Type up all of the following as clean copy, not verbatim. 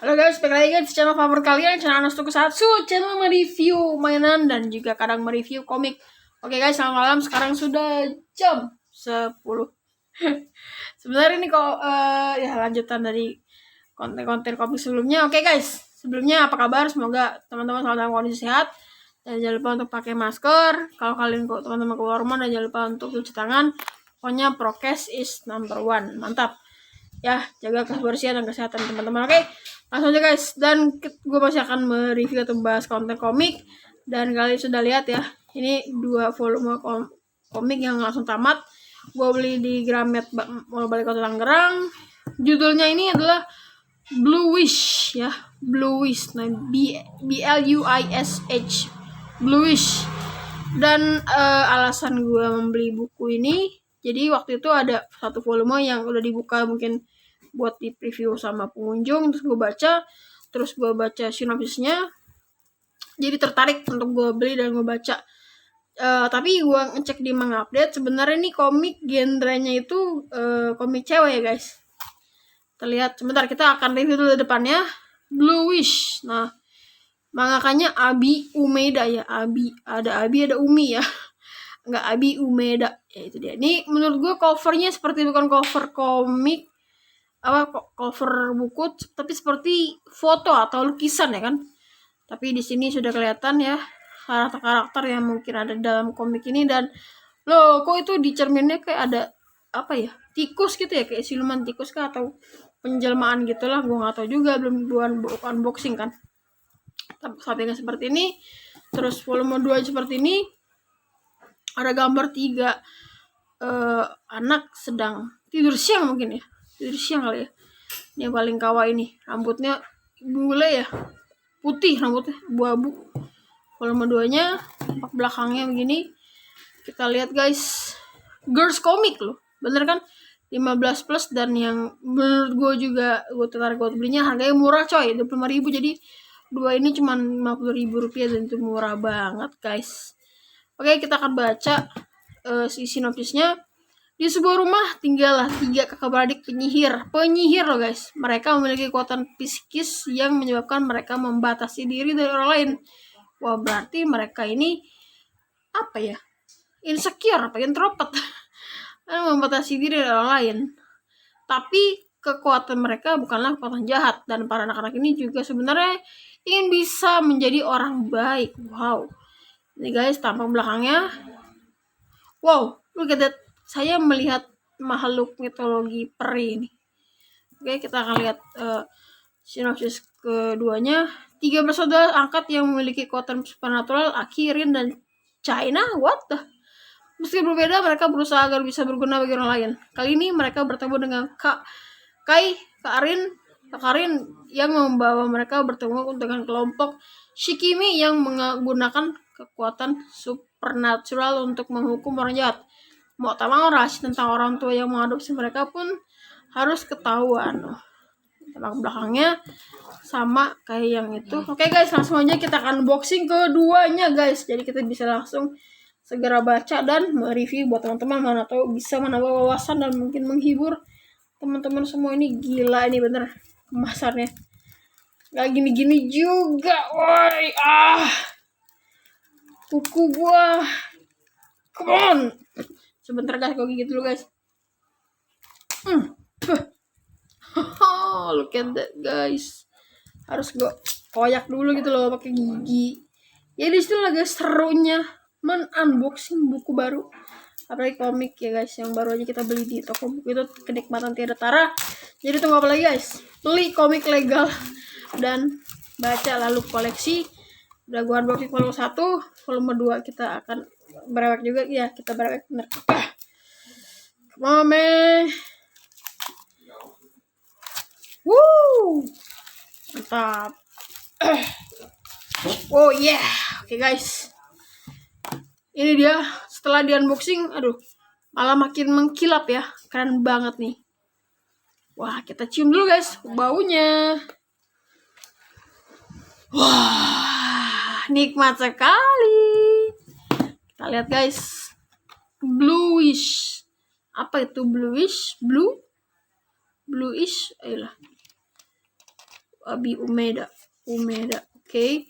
Halo guys, balik lagi di channel favorit kalian, channel Anas Tokusatsu, channel mereview mainan dan juga kadang mereview komik. Oke guys, selamat malam. Sekarang sudah jam 10. Sebenarnya ini kok ya lanjutan dari konten-konten komik sebelumnya. Oke guys, sebelumnya apa kabar? Semoga teman-teman selalu dalam kondisi sehat. Dan jangan lupa untuk pakai masker. Kalau kalian kok teman-teman keluar rumah, dan jangan lupa untuk cuci tangan. Pokoknya prokes is number one. Mantap. Ya, jaga kebersihan dan kesehatan teman-teman. Oke, langsung aja guys. Dan gue masih akan mereview atau bahas konten komik. Dan kalian sudah lihat ya, ini 2 volume komik yang langsung tamat. Gue beli di Gramet Balai Kota Tangerang. Judulnya ini adalah Blue Wish ya, Blue Wish. Nah, BLUISH, Blue Wish. Dan alasan gue membeli buku ini, jadi waktu itu ada satu volume yang udah dibuka mungkin buat di preview sama pengunjung, terus gue baca sinopsisnya, jadi tertarik untuk gue beli dan gue baca. Tapi gue ngecek di Manga Update, sebenarnya ini komik genrenya itu komik cewek ya guys. Terlihat sebentar, kita akan review dulu depannya. Blue Wish. Nah, mangakanya Abi Umeda ya. Ada Umi ya. Enggak, Abi Umeda. Ya itu dia. Ini menurut gue covernya seperti bukan cover komik, cover buku, tapi seperti foto atau lukisan ya kan. Tapi di sini sudah kelihatan ya karakter-karakter yang mungkin ada dalam komik ini. Dan loh, kok itu di cerminnya kayak ada apa ya, tikus gitu ya, kayak siluman tikus kah atau penjelmaan gitulah, gue nggak tahu juga, belum buat unboxing kan. Sampingnya seperti ini, terus volume 2 seperti ini, ada gambar 3 anak sedang tidur siang mungkin ya, tidur siang kali ya. Ini yang paling kawaii ini, rambutnya bule ya, putih rambutnya, abu-abu. Volume 2-nya, tampak belakangnya begini. Kita lihat guys, girls comic loh, bener kan, 15 plus. Dan yang menurut gue juga gue tertarik buat belinya, harganya murah coy, 25.000. Jadi dua ini cuma 50.000 rupiah, dan itu murah banget guys. Oke, kita akan baca si sinopsisnya. Di sebuah rumah tinggallah 3 kakak beradik penyihir loh guys. Mereka memiliki kekuatan psikis yang menyebabkan mereka membatasi diri dari orang lain. Wah, berarti mereka ini apa ya, insecure apa introvert membatasi diri dari orang lain. Tapi kekuatan mereka bukanlah kekuatan jahat, dan para anak-anak ini juga sebenarnya ingin bisa menjadi orang baik. Wow, ini guys tampak belakangnya. Wow, look at that. Saya melihat makhluk mitologi peri ini. Oke, kita akan lihat sinopsis keduanya. 3 bersaudara angkat yang memiliki kekuatan supernatural, Aki, Rin, dan China. What the? Meski berbeda, mereka berusaha agar bisa berguna bagi orang lain. Kali ini mereka bertemu dengan Kak Karin yang membawa mereka bertemu dengan kelompok Shikimi yang menggunakan kekuatan supernatural untuk menghukum orang jahat. Mau tak mau, rahasia tentang orang tua yang mengadopsi mereka pun harus ketahuan. Tampak belakangnya sama kayak yang itu. Oke guys, langsung aja kita akan unboxing keduanya guys. Jadi kita bisa langsung segera baca dan mereview buat teman-teman, mana tahu bisa menambah wawasan dan mungkin menghibur teman-teman semua. Ini gila, ini bener kemasannya gak gini-gini juga, woi. Kuku gua, come on. Sebentar guys, gue gigit dulu guys. Look at that guys, harus gue koyak dulu gitu loh pakai gigi. Ya di situ lagi serunya unboxing buku baru, apalagi komik ya guys, yang baru aja kita beli di toko buku. Itu kenikmatan tiada tara. Jadi tunggu apa lagi guys, beli komik legal dan baca lalu koleksi. Udah gua unboxing volume 1, volume 2 kita akan berewek juga ya, kita berewek bener. Mame, woo, mantap. Oh yeah, oke guys, ini dia setelah di unboxing. Aduh, malah makin mengkilap ya, keren banget nih. Wah, kita cium dulu guys baunya. Wah, nikmat sekali. Kita lihat guys, bluish. Apa itu bluish? Bluish, ayolah. Abi Umeda. Oke.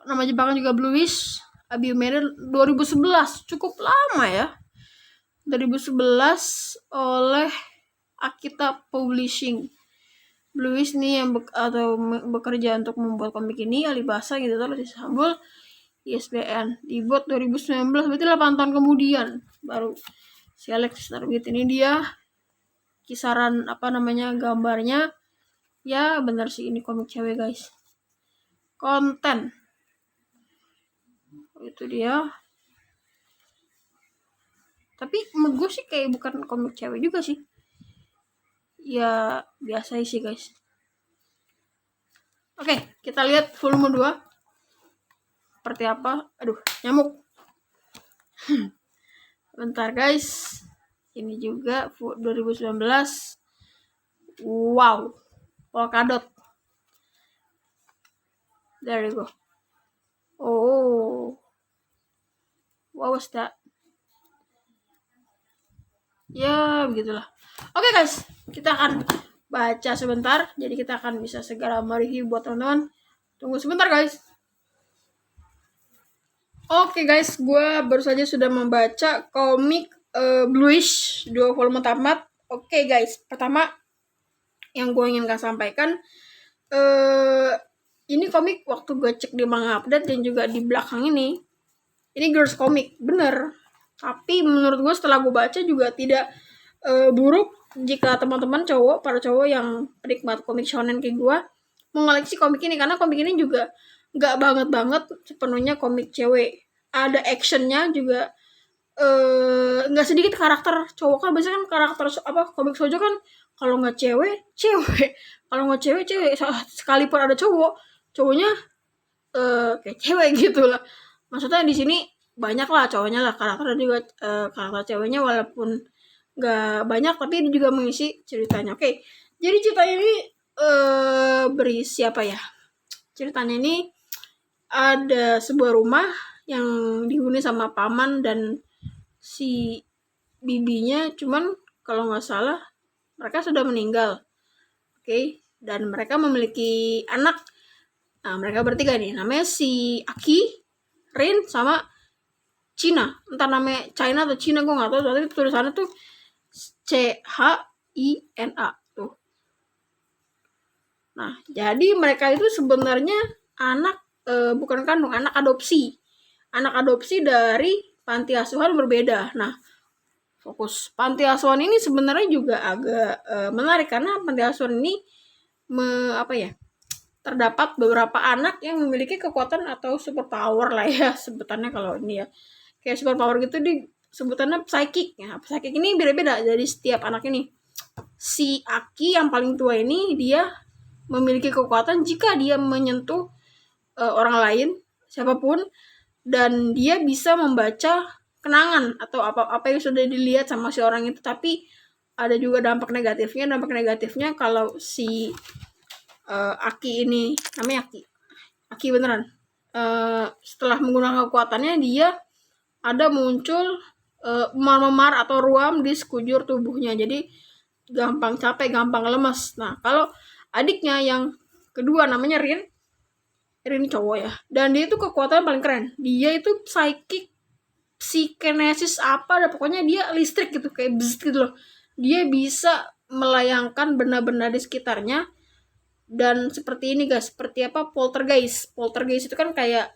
Nama Jepangan juga Bluish. Abi Umeda 2011, cukup lama ya. 2011 oleh Akita Publishing. Bluish nih yang bekerja untuk membuat komik ini, Alibasa gitu terus disambul ISBN. Dibuat 2019, berarti 8 tahun kemudian baru si Alexis terbit. Ini dia kisaran gambarnya. Ya benar sih, ini komik cewek guys. Konten itu dia. Tapi menurut gue sih kayak bukan komik cewek juga sih. Ya biasa sih guys. Oke, kita lihat volume 2 seperti apa. Aduh, nyamuk. Bentar guys. Ini juga 2019. Wow. Polkadot. There you go. Oh. What was that? Ya, begitulah. Oke guys, kita akan baca sebentar. Jadi kita akan bisa segera mereview buat teman-teman. Tunggu sebentar guys. Oke guys, gue baru saja sudah membaca komik Bluish 2 volume tamat. Oke guys, pertama yang gue ingin sampaikan, ini komik waktu gue cek di Manga Update dan juga di belakang ini girls komik, bener. Tapi menurut gue setelah gue baca juga tidak buruk jika teman-teman para cowok yang penikmat komik shonen kayak gue mengoleksi komik ini, karena komik ini juga nggak banget sepenuhnya komik cewek. Ada actionnya juga, nggak sedikit karakter cowok. Kan biasanya kan karakter komik shoujo kan kalau nggak cewek kalau nggak cewek sekalipun ada cowoknya kayak cewek gitu lah. Maksudnya di sini banyak lah cowoknya lah karakter, dan juga karakter ceweknya walaupun nggak banyak tapi ini juga mengisi ceritanya. Oke, jadi cerita ini berisi apa ya? Ceritanya ini ada sebuah rumah yang dihuni sama paman dan si bibinya, cuman kalau nggak salah mereka sudah meninggal. Oke, dan mereka memiliki anak. Nah, mereka bertiga nih, namanya si Aki, Rin, sama Cina. Entah namanya China atau Cina, gue nggak tahu. Tapi tulisannya tuh China tuh. Nah, jadi mereka itu sebenarnya anak bukan kandung, anak adopsi dari panti asuhan berbeda. Nah, fokus panti asuhan ini sebenarnya juga agak menarik, karena panti asuhan ini terdapat beberapa anak yang memiliki kekuatan atau superpower lah ya sebutannya. Kalau ini ya kayak superpower gitu, di sebutannya psychic ya. Psychic ini beda-beda jadi setiap anak ini. Si Aki yang paling tua ini, dia memiliki kekuatan jika dia menyentuh orang lain siapapun, dan dia bisa membaca kenangan atau apa yang sudah dilihat sama si orang itu. Tapi ada juga dampak negatifnya kalau si Aki ini, namanya Aki beneran, setelah menggunakan kekuatannya dia ada muncul memar atau ruam di sekujur tubuhnya, jadi gampang capek, gampang lemas. Nah, kalau adiknya yang kedua namanya Rin cowok ya, dan dia itu kekuatannya paling keren. Dia itu psychic, psikenesis pokoknya dia listrik gitu, kayak bzzz gitu loh. Dia bisa melayangkan benda-benda di sekitarnya. Dan seperti ini guys, seperti poltergeist itu kan kayak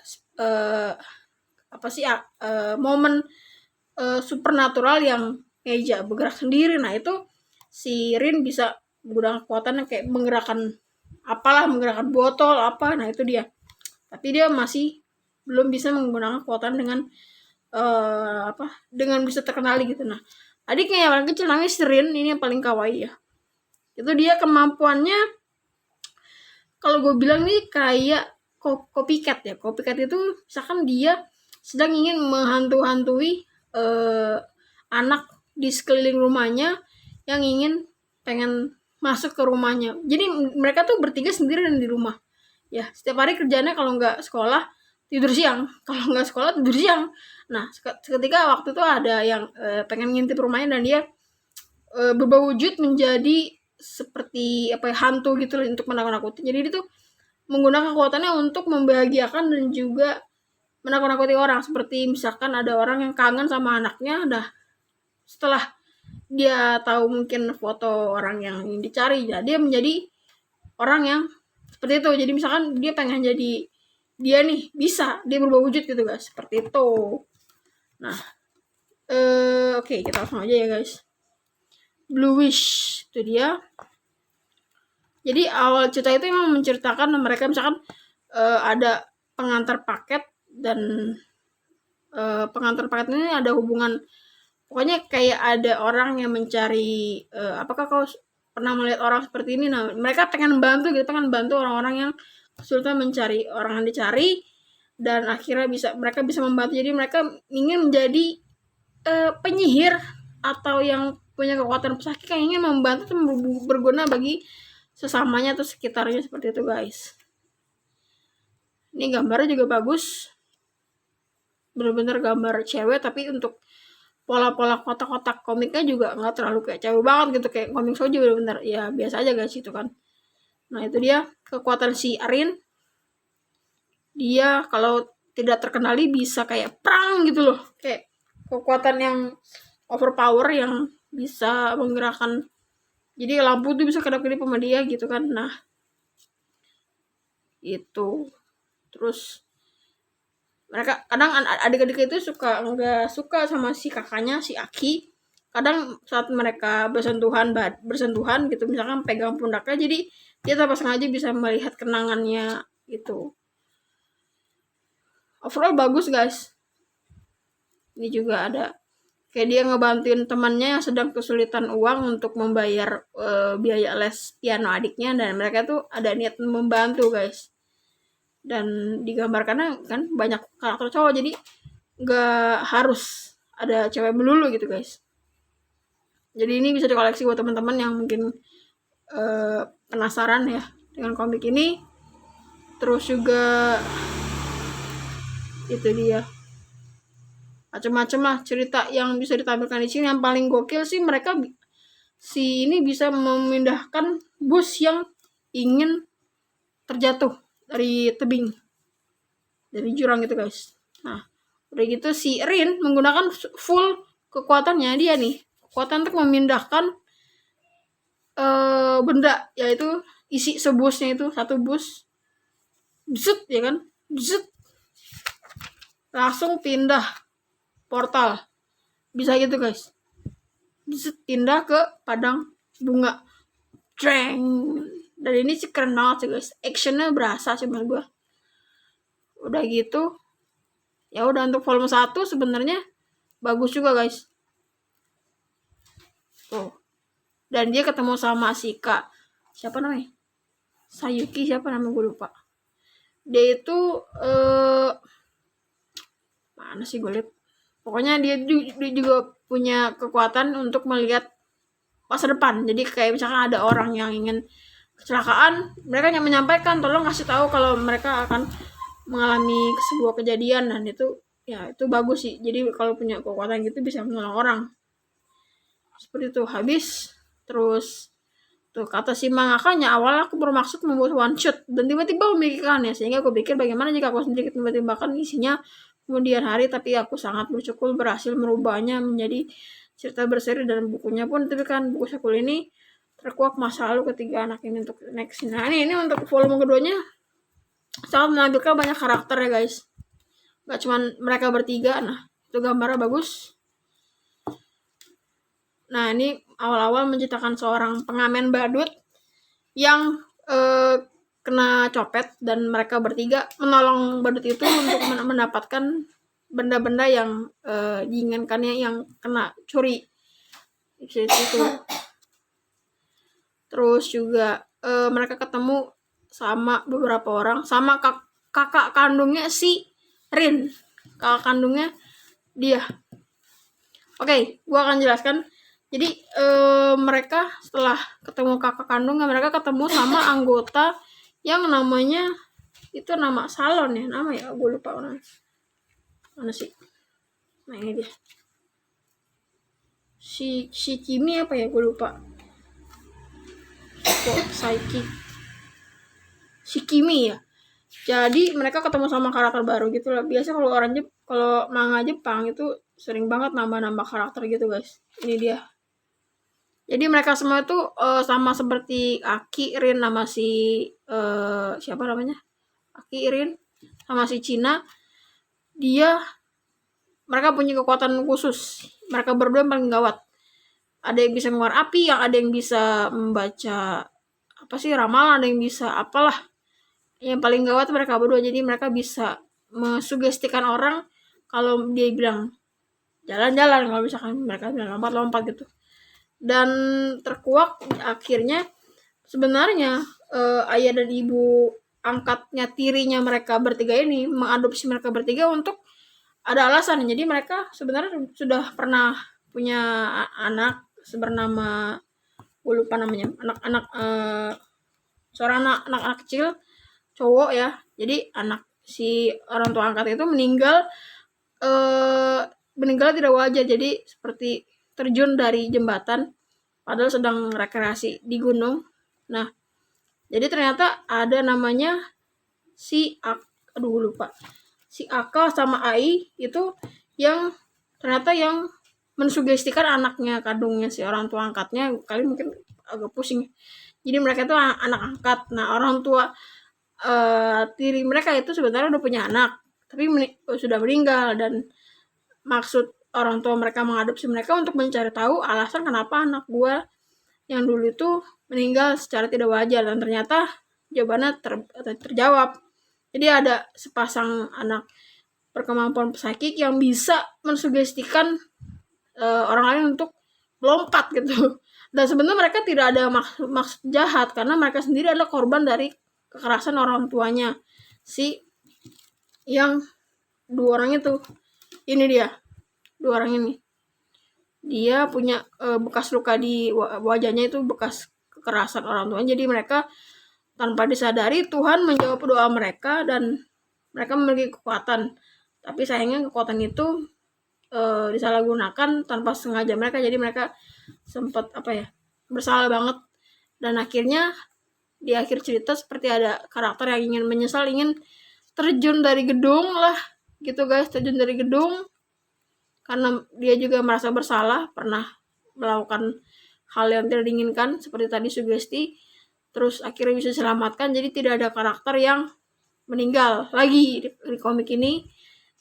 momen supernatural yang kayak bergerak sendiri. Nah, itu si Rin bisa menggunakan kekuatan kayak menggerakkan botol nah itu dia. Tapi dia masih belum bisa menggunakan kekuatan dengan dengan bisa terkenali gitu. Nah, adiknya yang paling kecil namanya si Rin, ini yang paling kawaii ya. Itu dia kemampuannya, kalau gue bilang nih kayak copycat ya. Copycat itu misalkan dia sedang ingin menghantui anak di sekeliling rumahnya yang pengen masuk ke rumahnya. Jadi mereka tuh bertiga sendirian di rumah. Ya, setiap hari kerjanya kalau nggak sekolah tidur siang, kalau nggak sekolah tidur siang. Nah, ketika waktu itu ada yang pengen ngintip rumahnya, dan dia berubah wujud menjadi seperti apa ya, hantu gitu loh untuk menakut-nakuti. Jadi dia tuh menggunakan kekuatannya untuk membahagiakan dan juga menakut-nakuti orang. Seperti misalkan ada orang yang kangen sama anaknya, setelah dia tahu mungkin foto orang yang ingin dicari, ya dia menjadi orang yang seperti itu. Jadi misalkan dia pengen jadi dia nih, bisa dia berubah wujud gitu guys, seperti itu. Nah, oke, kita langsung aja ya guys. Blue Wish itu dia. Jadi awal cerita itu memang menceritakan mereka misalkan ada pengantar paket, dan pengantar paket ini ada hubungan, pokoknya kayak ada orang yang mencari, apakah kau pernah melihat orang seperti ini. Nah, mereka pengen bantu gitu, pengen bantu orang-orang yang kesulitan mencari orang yang dicari, dan akhirnya mereka bisa membantu. Jadi mereka ingin menjadi penyihir atau yang punya kekuatan psakik yang ingin membantu dan berguna bagi sesamanya atau sekitarnya, seperti itu guys. Ini gambarnya juga bagus, bener-bener gambar cewek, tapi untuk pola-pola kotak-kotak komiknya juga nggak terlalu kayak cewek banget gitu, kayak komik Shoujo bener-bener ya biasa aja guys itu kan. Nah itu dia kekuatan si Arin, dia kalau tidak terkenali bisa kayak perang gitu loh, kayak kekuatan yang overpower yang bisa menggerakkan, jadi lampu tuh bisa kedap-kedip sama dia gitu kan. Nah itu terus mereka kadang adik-adik itu nggak suka sama si kakaknya si Aki. Kadang saat mereka bersentuhan gitu, misalkan pegang pundaknya, jadi dia tanpa sengaja bisa melihat kenangannya gitu. Overall bagus guys. Ini juga ada kayak dia ngebantuin temannya yang sedang kesulitan uang untuk membayar biaya les piano adiknya, dan mereka tuh ada niat membantu guys. Dan digambarkannya kan banyak karakter cowok, jadi nggak harus ada cewek melulu gitu guys. Jadi ini bisa dikoleksi buat teman-teman yang mungkin penasaran ya dengan komik ini. Terus juga itu dia macam-macam lah cerita yang bisa ditampilkan di sini. Yang paling gokil sih mereka si ini bisa memindahkan bus yang ingin terjatuh dari tebing, dari jurang gitu guys. Nah udah gitu si Rin menggunakan full kekuatannya dia nih, kekuatan untuk memindahkan benda, yaitu isi sebusnya itu satu bus, zut ya kan, zut langsung pindah portal, bisa gitu guys, zut pindah ke padang bunga, Dreng. Dan ini sih keren banget sih guys, actionnya berasa sih menurut gue. Udah gitu ya udah, untuk volume 1 sebenarnya bagus juga guys tuh. Dan dia ketemu sama si Kak siapa namanya, Sayuki siapa namanya gue lupa. Dia itu mana sih gue liat, pokoknya dia juga punya kekuatan untuk melihat masa depan. Jadi kayak misalkan ada orang yang ingin kecelakaan, mereka yang menyampaikan tolong kasih tahu kalau mereka akan mengalami sebuah kejadian, dan itu ya itu bagus sih. Jadi kalau punya kekuatan gitu bisa menolong orang seperti itu. Habis terus tuh kata si mangakanya, awalnya aku bermaksud membuat one shot dan tiba-tiba memikirkannya, sehingga aku pikir bagaimana jika aku sendiri tiba-tiba isinya kemudian hari, tapi aku sangat bersyukur berhasil merubahnya menjadi cerita berseri, dan bukunya pun tapi kan buku sekul ini terkuak masa lalu ketiga anak ini untuk next. Nah ini untuk volume keduanya sangat menampilkan banyak karakter ya guys, gak cuman mereka bertiga. Nah itu gambarnya bagus. Nah ini awal-awal menceritakan seorang pengamen badut yang kena copet, dan mereka bertiga menolong badut itu untuk mendapatkan benda-benda yang diinginkannya yang kena curi itu. Terus juga mereka ketemu sama beberapa orang, sama kakak kandungnya si Rin, kakak kandungnya dia. Oke, gue akan jelaskan. Jadi mereka setelah ketemu kakak kandungnya, mereka ketemu sama anggota yang namanya itu nama salon ya, nama ya gue lupa mana sih. Nah ini dia si Kimi apa ya gue lupa. Psychic Shikimi ya. Jadi mereka ketemu sama karakter baru gitu lah. Biasa kalau manga Jepang itu sering banget nambah-nambah karakter gitu guys. Ini dia. Jadi mereka semua itu sama seperti Aki, Rin sama si siapa namanya? Aki, Rin sama si Cina. Mereka punya kekuatan khusus. Mereka berdua yang paling gawat. Ada yang bisa ngeluar api, yang ada yang bisa membaca ramalan, ada yang bisa apalah. Yang paling gawat mereka berdua, jadi mereka bisa mensugestikan orang kalau dia bilang jalan-jalan, kalau misalkan mereka bilang lompat-lompat gitu. Dan terkuak akhirnya sebenarnya ayah dan ibu angkatnya tirinya mereka bertiga ini mengadopsi mereka bertiga untuk ada alasan. Jadi mereka sebenarnya sudah pernah punya anak bernama, gue lupa namanya, seorang anak kecil cowok ya. Jadi anak si orang tua angkat itu meninggal tidak wajar, jadi seperti terjun dari jembatan padahal sedang rekreasi di gunung. Nah, jadi ternyata ada namanya si Aka sama Ai itu yang ternyata yang mensugestikan anaknya kandungnya si orang tua angkatnya. Kalian mungkin agak pusing. Jadi mereka itu anak angkat. Nah, orang tua tiri mereka itu sebenarnya udah punya anak, tapi sudah meninggal, dan maksud orang tua mereka mengadopsi mereka untuk mencari tahu alasan kenapa anak gua yang dulu itu meninggal secara tidak wajar, dan ternyata jawabannya terjawab. Jadi ada sepasang anak berkemampuan psikik yang bisa mensugestikan orang lain untuk melompat gitu. Dan sebenarnya mereka tidak ada maksud jahat, karena mereka sendiri adalah korban dari kekerasan orang tuanya si yang dua orang itu. Ini dia, dua orang ini, dia punya bekas luka di wajahnya, itu bekas kekerasan orang tuanya. Jadi mereka tanpa disadari Tuhan menjawab doa mereka dan mereka memiliki kekuatan, tapi sayangnya kekuatan itu disalahgunakan tanpa sengaja mereka. Jadi mereka sempat bersalah banget, dan akhirnya di akhir cerita seperti ada karakter yang ingin menyesal, ingin terjun dari gedung lah gitu guys, terjun dari gedung karena dia juga merasa bersalah pernah melakukan hal yang tidak diinginkan seperti tadi sugesti, terus akhirnya bisa diselamatkan. Jadi tidak ada karakter yang meninggal lagi di komik ini,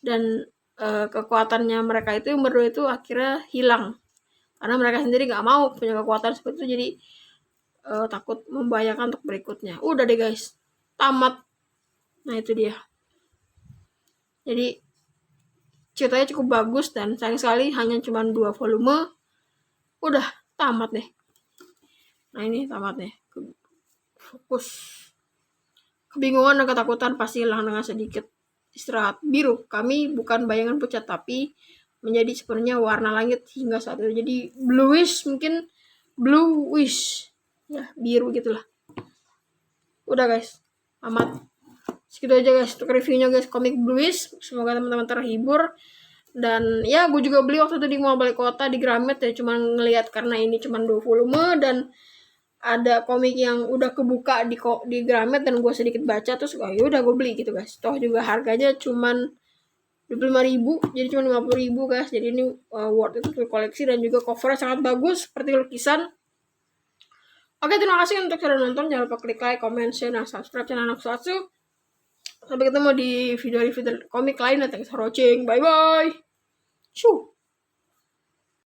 dan kekuatannya mereka itu yang berdua itu akhirnya hilang karena mereka sendiri nggak mau punya kekuatan seperti itu. Jadi takut membahayakan untuk berikutnya. Udah deh guys, tamat. Nah itu dia. Jadi ceritanya cukup bagus, dan sayang sekali hanya cuma 2 volume. Udah tamat deh. Nah ini tamat deh. Fokus. Kebingungan dan ketakutan pasti hilang dengan sedikit istirahat. Biru, kami bukan bayangan pucat, tapi menjadi sepenuhnya warna langit hingga saat itu. Jadi bluish, mungkin bluish ya, biru gitulah. Udah guys, amat. Segitu aja guys untuk reviewnya guys, komik Bluish. Semoga teman-teman terhibur. Dan ya gue juga beli waktu itu di Mall Balik Kota di Gramet ya, cuma ngelihat karena ini cuma 2 volume dan ada komik yang udah kebuka di Gramet dan gue sedikit baca, terus udah gue beli gitu guys. Toh juga harganya cuman 25.000, jadi cuma 50.000 guys. Jadi ini worth itu untuk koleksi, dan juga covernya sangat bagus seperti lukisan. Oke, terima kasih untuk sudah nonton. Jangan lupa klik like, comment, share, dan subscribe channel Anak Satsu. Sampai ketemu di video-video komik lain. Thanks for watching. Bye-bye. Shoo.